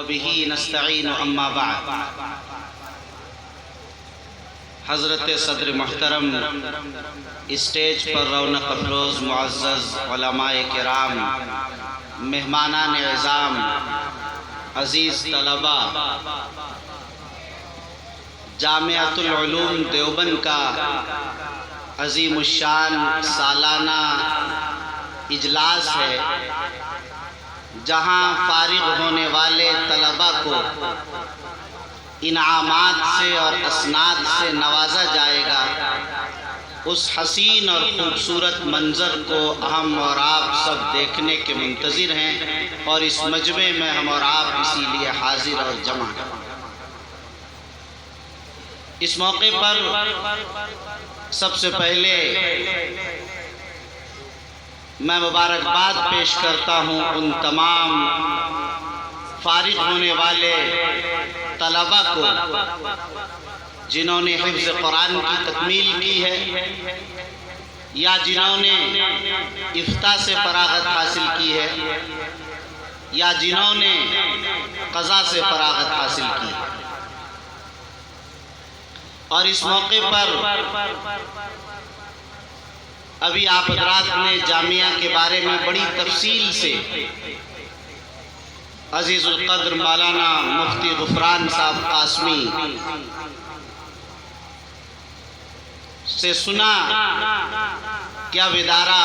وبه نستعین اما بعد۔ حضرت صدر محترم، اسٹیج پر رونق افروز معزز علماء کرام، مہمانان اعظام، عزیز طلبہ، جامعۃ العلوم دیوبند کا عظیم الشان سالانہ اجلاس ہے، جہاں فارغ ہونے والے طلبہ کو انعامات سے اور اسناد سے نوازا جائے گا۔ اس حسین اور خوبصورت منظر کو ہم اور آپ سب دیکھنے کے منتظر ہیں، اور اس مجمع میں ہم اور آپ اسی لیے حاضر اور جمع ہیں۔ اس موقع پر سب سے پہلے میں مبارکباد پیش کرتا ہوں ان تمام فارغ ہونے والے طلبہ کو جنہوں نے حفظ قرآن کی تکمیل کی ہے، یا جنہوں نے افتاء سے فراغت حاصل کی ہے، یا جنہوں نے قضاء سے فراغت حاصل کی ہے۔ اور اس موقع پر ابھی آپ حضرات نے جامعہ کے بارے میں بڑی تفصیل سے عزیز القدر مولانا مفتی غفران صاحب قاسمی سے سنا کہ اب ادارہ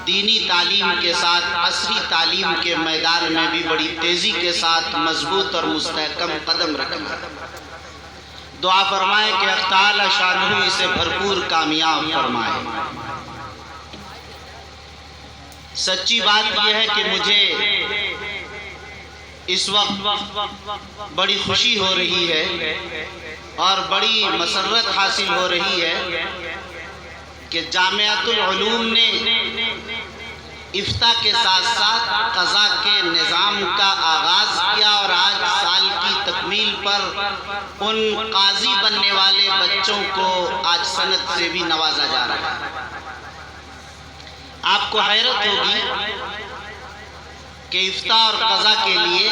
دینی تعلیم کے ساتھ عصری تعلیم کے میدان میں بھی بڑی تیزی کے ساتھ مضبوط اور مستحکم قدم رکھنا ہے۔ دعا فرمائے کہ اللہ تعالی شانہ اسے بھرپور کامیاب فرمائے۔ سچی بات یہ ہے کہ مجھے اس وقت بڑی خوشی ہو رہی ہے اور بڑی مسرت حاصل ہو رہی ہے کہ جامعۃ العلوم نے افتاء کے ساتھ ساتھ قضاء کے نظام کا آغاز کیا، اور آج سال کی تکمیل پر ان قاضی بننے والے بچوں کو آج سند سے بھی نوازا جا رہا ہے۔ آپ کو حیرت ہوگی کہ افتاء اور قضاء کے لیے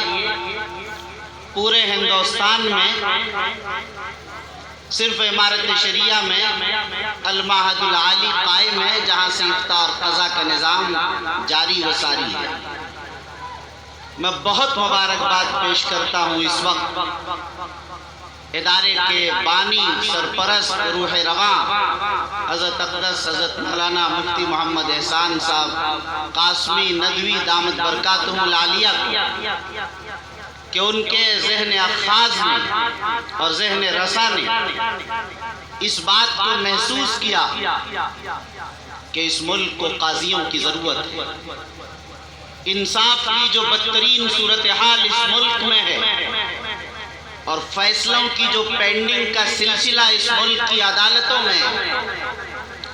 پورے ہندوستان میں صرف امارت شریعہ میں المعہد العالی قائم ہے، جہاں سے افتاء اور قضاء کا نظام جاری و ساری ہے۔ میں بہت مبارکباد پیش کرتا ہوں اس وقت ادارے کے بانی سرپرست روح رواں حضرت اقدس حضرت مولانا مفتی محمد احسان صاحب قاسمی ندوی دامت برکاتہم العالیہ کہ ان کے ذہن اخاذ نے اور ذہن رسا نے اس بات کو محسوس کیا کہ اس ملک کو قاضیوں کی ضرورت ہے۔ انصاف کی جو بدترین صورتحال اس ملک میں ہے، اور فیصلوں کی جو پینڈنگ کا سلسلہ اس ملک کی عدالتوں میں ہے،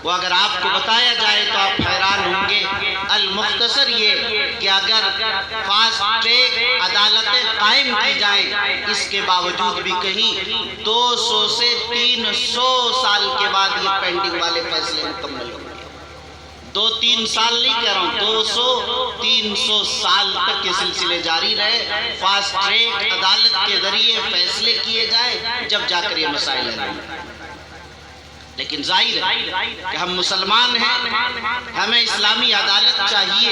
وہ اگر آپ کو بتایا جائے تو آپ حیران ہوں گے۔ المختصر یہ کہ اگر فاسٹ ٹریک عدالتیں قائم کی جائیں، اس کے باوجود بھی کہیں 200 سے 300 سال کے بعد یہ پینڈنگ والے فیصلے مکمل ہوں گے۔ 2-3 سال نہیں کہہ رہا ہوں، 200-300 سال تک یہ سلسلے جاری رہے، فاسٹ ٹریک عدالت کے ذریعے فیصلے کیے جائیں، جب جا کر یہ مسائل ہیں۔ لیکن ظاہر ہے کہ ہم مسلمان ہیں، ہمیں اسلامی عدالت چاہیے۔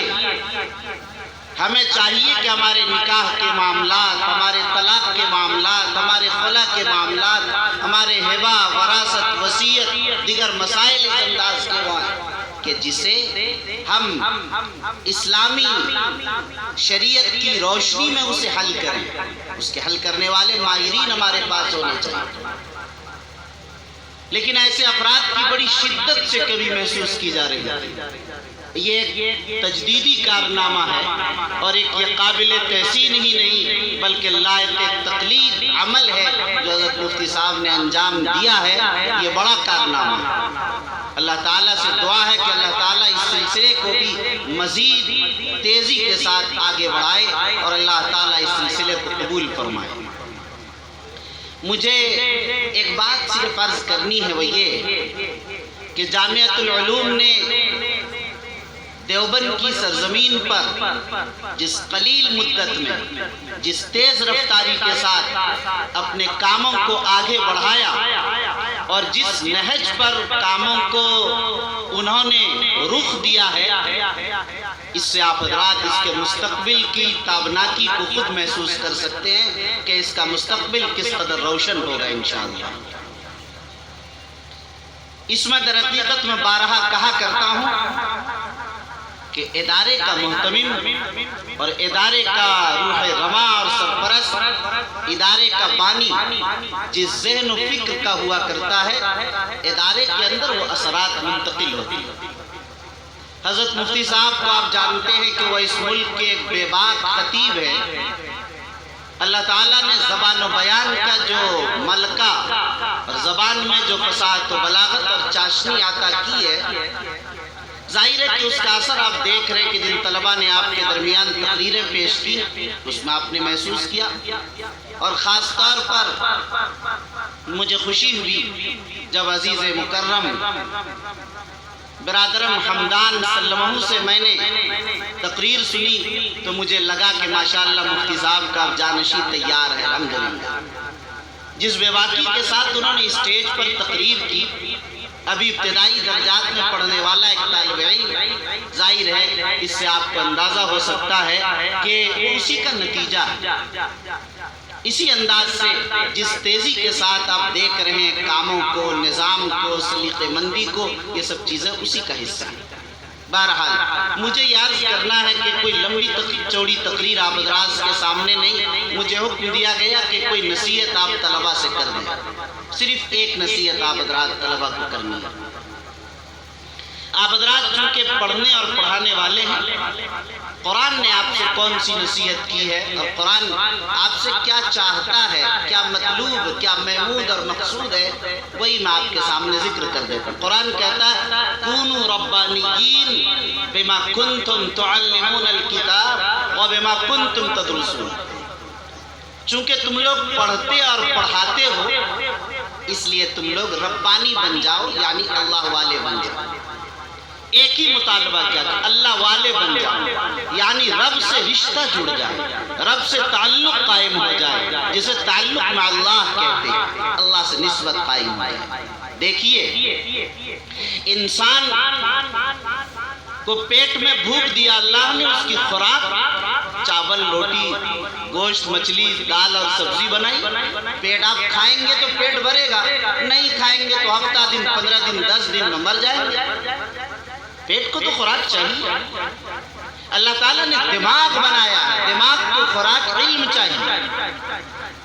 ہمیں چاہیے کہ ہمارے نکاح کے معاملات، ہمارے طلاق کے معاملات، ہمارے خلا کے معاملات، ہمارے ہبہ، وراثت، وصیت، دیگر مسائل اس انداز کے ہوں کہ جسے ہم اسلامی شریعت کی روشنی میں اسے حل کریں۔ اس کے حل کرنے والے ماہرین ہمارے پاس ہونے چاہیے۔ لیکن ایسے افراد کی بڑی شدت سے کبھی محسوس کی جا رہی ہے۔ یہ ایک تجدیدی کارنامہ ہے، اور ایک یہ قابل تحسین ہی نہیں بلکہ لائق تقلید عمل ہے جو حضرت مفتی صاحب نے انجام دیا ہے۔ یہ بڑا کارنامہ ہے۔ اللہ تعالیٰ سے دعا ہے کہ اللہ تعالیٰ اس سلسلے کو بھی مزید تیزی کے ساتھ آگے بڑھائے، اور اللہ تعالیٰ اس سلسلے کو قبول فرمائے۔ مجھے ایک بات صرف عرض کرنی ہے، وہ یہ کہ جامعۃ العلوم نے دیوبند کی سرزمین پر جس قلیل مدت میں جس تیز رفتاری کے ساتھ اپنے کاموں کو آگے بڑھایا اور جس نہج پر کاموں کو انہوں نے رخ دیا ہے، اس سے آپ حضرات اس کے مستقبل کی تابناکی کو خود محسوس کر سکتے ہیں کہ اس کا مستقبل کس قدر روشن ہوگا انشاءاللہ۔ اس میں در حقیقت میں بارہا کہا کرتا ہوں کہ ادارے کا محتمم اور ادارے کا روح رواں اور سرپرست، ادارے کا بانی جس ذہن و فکر کا ہوا کرتا ہے، ادارے کے اندر وہ اثرات منتقل ہوتی ہیں۔ حضرت مفتی صاحب کو آپ جانتے ہیں کہ وہ اس ملک کے ایک بے باک خطیب ہیں۔ اللہ تعالیٰ نے زبان و بیان کا جو ملکہ اور زبان میں جو فصاحت و بلاغت اور چاشنی عطا کی ہے، ظاہر ہے کہ اس کا اثر آپ دیکھ رہے ہیں کہ جن طلبہ نے آپ کے درمیان تقریریں پیش کی اس میں آپ نے محسوس کیا، اور خاص طور پر مجھے خوشی ہوئی جب عزیز مکرم برادرم حمدان سلمہ سے میں نے تقریر سنی تو مجھے لگا کہ ماشاءاللہ مفتی صاحب کا جانشی تیار ہے الحمدللہ۔ جس بے باکی کے ساتھ انہوں نے اسٹیج پر تقریر کی، ابھی ابتدائی درجات میں پڑھنے والا ایک طالب علم، ظاہر ہے اس سے آپ کو اندازہ ہو سکتا ہے کہ اسی کا نتیجہ، اسی انداز سے جس تیزی کے ساتھ آپ دیکھ رہے ہیں کاموں کو، نظام کو، سلیقہ مندی کو، یہ سب چیزیں اسی کا حصہ ہیں۔ بہرحال مجھے یاد کرنا ہے کہ کوئی لمبی چوڑی تقریر آپ حضرات کے سامنے نہیں، مجھے حکم دیا گیا کہ کوئی نصیحت آپ طلبہ سے کر دیں، صرف ایک نصیحت آپ حضرات طلبہ کو کرنی ہے۔ آپ حضرات چونکہ پڑھنے اور پڑھانے والے ہیں، قرآن نے آپ سے کون سی نصیحت کی ہے اور قرآن آپ سے کیا چاہتا ہے، کیا مطلوب، کیا محمود اور مقصود ہے، وہی میں آپ کے سامنے ذکر کر دیتا ہوں۔ قرآن کہتا ہے کونوا ربانیین بما کنتم تعلمون الکتاب وبما کنتم تدرسون، چونکہ تم لوگ پڑھتے اور پڑھاتے ہو اس لیے تم لوگ ربانی بن جاؤ، یعنی اللہ والے بن جاؤ۔ ایک ہی مطالبہ کیا کہ اللہ والے بن جاؤ، یعنی رب سے رشتہ جڑ جائے، رب سے تعلق قائم ہو جائے، جسے تعلق مع اللہ کہتے ہیں، اللہ سے نسبت قائم ہو جائے۔ دیکھیے انسان کو پیٹ میں بھوک دیا اللہ نے، اس کی خوراک چاول، روٹی، گوشت، مچھلی، دال اور سبزی بنائی، پیٹ آپ کھائیں گے تو پیٹ بھرے گا، نہیں کھائیں گے تو ہفتہ دن، 15 دن، 10 دن میں مر جائیں گے۔ پیٹ کو تو خوراک چاہیے۔ اللہ تعالیٰ نے دماغ بنایا، دماغ کو خوراک علم چاہیے۔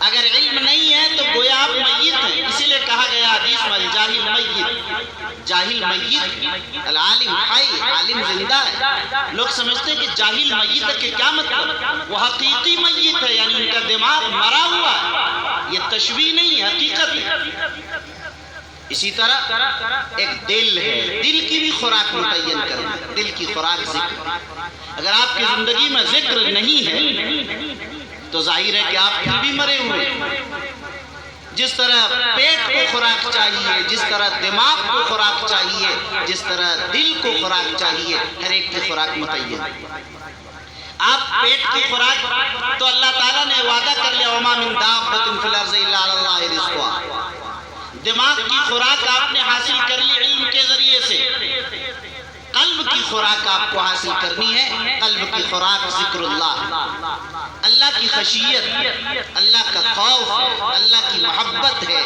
اگر علم نہیں ہے تو گویا آپ میت ہیں، اسی لیے کہا گیا حدیث میں الجاہل میت، جاہل میت، العالم حی، عالم زندہ ہے۔ لوگ سمجھتے ہیں کہ جاہل میت ہے کہ کیا مطلب، وہ حقیقی میت ہے، یعنی ان کا دماغ مرا ہوا ہے، یہ تشبیہ نہیں ہے، حقیقت ہے۔ اسی طرح ایک دل ہے، دل کی بھی خوراک متعین کرنا، دل کی خوراک ذکر۔ اگر آپ کی زندگی میں ذکر نہیں ہے تو ظاہر ہے کہ آپ پھر بھی مرے ہوئے۔ جس طرح پیٹ کو خوراک چاہیے، جس طرح دماغ کو خوراک چاہیے، جس طرح دل کو خوراک چاہیے، ہر ایک کی خوراک متعین۔ آپ پیٹ کی خوراک تو اللہ تعالیٰ نے وعدہ کر لیا وَمَا مِن دَابَّةٍ فِي الْأَرْضِ إِلَّا عَلَى اللَّهِ رِزْقُهَا۔ دماغ کی خوراک آپ نے حاصل کر لی علم کے ذریعے سے۔ قلب کی خوراک آپ کو حاصل کرنی ہے، قلب کی خوراک ذکر اللہ، اللہ کی خشیت، اللہ کا خوف ہے، اللہ کی محبت ہے،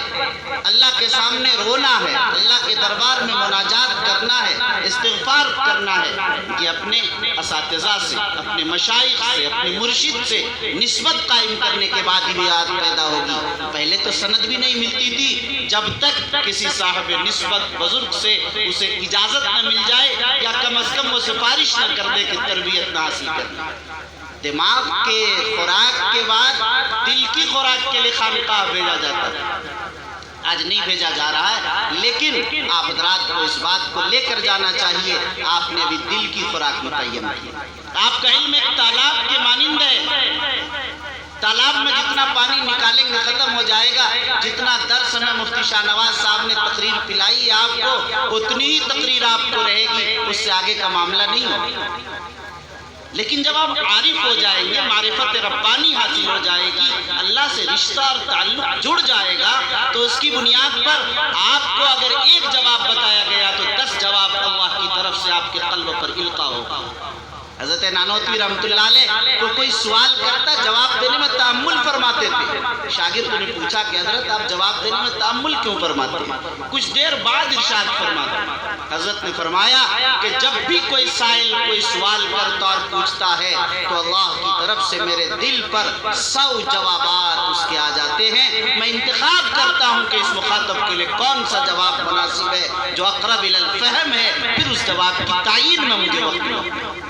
اللہ کے سامنے رونا ہے، اللہ کے دربار میں مناجات کرنا ہے، استغفار کرنا ہے۔ یہ اپنے اساتذہ سے، اپنے مشائخ سے، اپنے مرشد سے نسبت قائم کرنے کے بعد ہی یاد پیدا ہوگی۔ پہلے تو سند بھی نہیں ملتی تھی، جب تک کسی صاحب نسبت بزرگ سے اسے اجازت نہ مل جائے یا کم از کم وہ سفارش نہ کر دے کہ تربیت نہ حاصل کرنا۔ دماغ کے خوراک کے بعد دل کی خوراک کے لیے خانقاہ بھیجا جاتا ہے، آج نہیں بھیجا جا رہا ہے، لیکن آپ حضرات کو اس بات کو لے کر جانا چاہیے۔ آپ نے ابھی دل کی خوراک متعین کی۔ آپ کا علم ایک تالاب کے مانند ہے، تالاب میں جتنا پانی نکالیں گے ختم ہو جائے گا. جتنا درس ہمیں مفتی شاہ نواز صاحب نے تقریر پلائی ہے آپ کو, اتنی ہی تقریر آپ کو رہے گی, اس سے آگے کا معاملہ نہیں ہوگا. لیکن جب آپ عارف ہو جائیں گے, معرفت ربانی حاصل ہو جائے گی, اللہ سے رشتہ اور تعلق جڑ جائے گا, تو اس کی بنیاد پر آپ کو اگر ایک جواب بتایا گیا تو 10 جواب اللہ کی طرف سے آپ کے قلب پر القا ہوگا. حضرت نانوتوی رحمۃ اللہ علیہ کو کوئی سوال کرتا, جواب دینے میں تأمل فرماتے تھے. شاگرد نے پوچھا کہ حضرت آپ جواب دینے میں تأمل کیوں فرماتے ہیں؟ کچھ دیر بعد ارشاد فرماتے. حضرت نے فرمایا کہ جب بھی کوئی سائل کوئی سوال کرتا اور پوچھتا ہے تو اللہ کی طرف سے میرے دل پر 100 جوابات اس کے آ جاتے ہیں. میں انتخاب کرتا ہوں کہ اس مخاطب کے لیے کون سا جواب مناسب ہے, جو اقرب الی الفہم ہے, پھر اس جواب کی تعیین میں مجھے وقت لگتا ہے.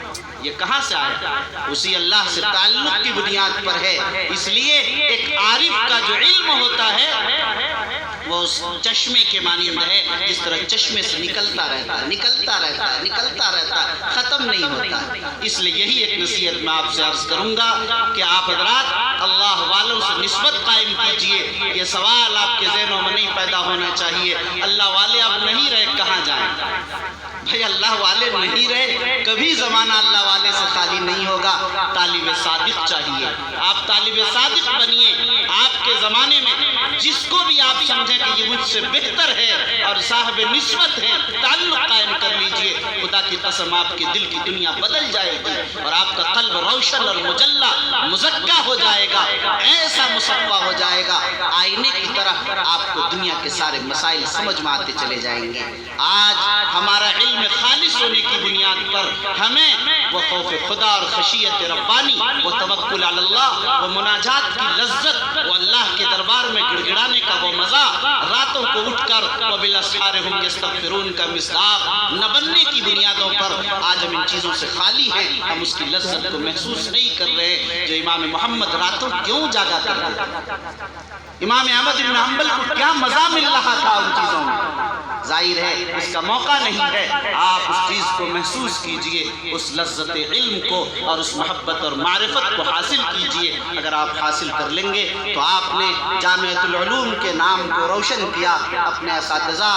یہ کہاں سے آیا؟ اسی اللہ سے تعلق کی بنیاد پر ہے. اس لیے ایک عارف کا جو علم ہوتا ہے وہ اس چشمے کے مانند ہے, جس طرح چشمے سے نکلتا رہتا ہے, نکلتا رہتا ہے, نکلتا رہتا ہے, ختم نہیں ہوتا. اس لیے یہی ایک نصیحت میں آپ سے عرض کروں گا کہ آپ حضرات اللہ والوں سے نسبت قائم کیجئے. یہ سوال آپ کے ذہنوں میں نہیں پیدا ہونا چاہیے, اللہ والے اب نہیں رہے کہاں جائیں؟ بھائی اللہ والے نہیں رہے, کبھی زمانہ اللہ والے سے خالی نہیں ہوگا. طالب صادق چاہیے, آپ طالب صادق بنیے. آپ کے زمانے میں جس کو بھی آپ سمجھیں کہ یہ مجھ سے بہتر ہے اور صاحب نسبت ہے, تعلق قائم کر لیجئے. خدا کی قسم آپ کے دل کی دنیا بدل جائے گی اور آپ کا قلب روشن اور مجلہ مزکہ ہو جائے گا, ایسا مصفہ ہو جائے گا, آئینے کی طرح آپ کو دنیا کے سارے مسائل سمجھ میں آتے چلے جائیں گے. آج ہمارا علم خالص ہونے کی بنیاد پر ہمیں وہ خوف خدا اور خشیت ربانی, وہ توکل علی اللہ, وہ مناجات کی لذت, وہ اللہ کے دربار میں گڑ گڑانے کا وہ مزہ, راتوں کو اٹھ کر وبالاسحار هم یستغفرون کا مصداق نہ بننے کی بنیادوں پر آج ہم ان چیزوں سے خالی ہیں. ہم اس کی لذت کو محسوس نہیں کر رہے. جو امام محمد راتوں کیوں جاگا کرتے تھے, امام احمد بن حنبل کو کیا مزہ مل رہا تھا ان چیزوں میں, ظاہر ہے اس کا موقع نہیں ہے. آپ اس چیز کو محسوس کیجئے, اس لذت علم کو اور اس محبت اور معرفت کو حاصل کیجئے. اگر آپ حاصل کر لیں گے تو آپ نے جامعۃ العلوم کے نام کو روشن کیا, اپنے اساتذہ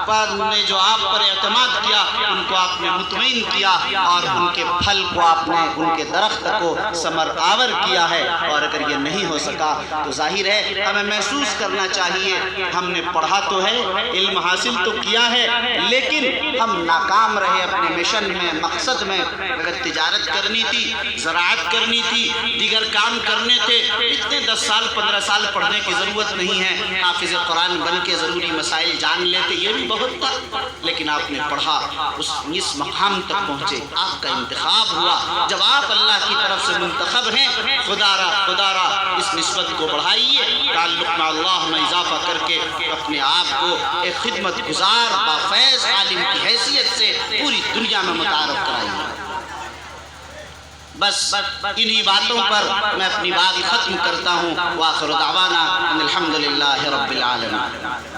پر نے جو آپ پر اعتماد کیا ان کو آپ نے مطمئن کیا, اور ان کے پھل کو آپ نے, ان کے درخت کو ثمر آور کیا ہے. اور اگر یہ نہیں ہو سکا تو ظاہر ہے ہمیں محسوس کرنا چاہیے ہم نے پڑھا تو ہے, علم حاصل تو کیا ہے, لیکن ہم ناکام رہے اپنے مشن میں, مقصد میں. اگر تجارت کرنی تھی, زراعت کرنی تھی, دیگر کام کرنے تھے, اتنے 10 سال 15 سال پڑھنے کی ضرورت نہیں ہے. حافظ قرآن بن کے ضروری مسائل جان لیتے, یہ بھی بہت تھا. لیکن آپ نے پڑھا, اس مقام تک پہنچے, آپ کا انتخاب ہوا. جب آپ اللہ کی طرف سے منتخب ہیں, خدا را اس نسبت کو بڑھائیے, تعلق میں اللہ میں اضافہ کر کے اپنے آپ کو ایک خدمت گزار بافیض عالم کی حیثیت سے پوری دنیا میں متعارف کرائیے. بس انہی باتوں پر میں اپنی بات ختم کرتا ہوں. وآخر دعوانا ان الحمدللہ رب العالمین.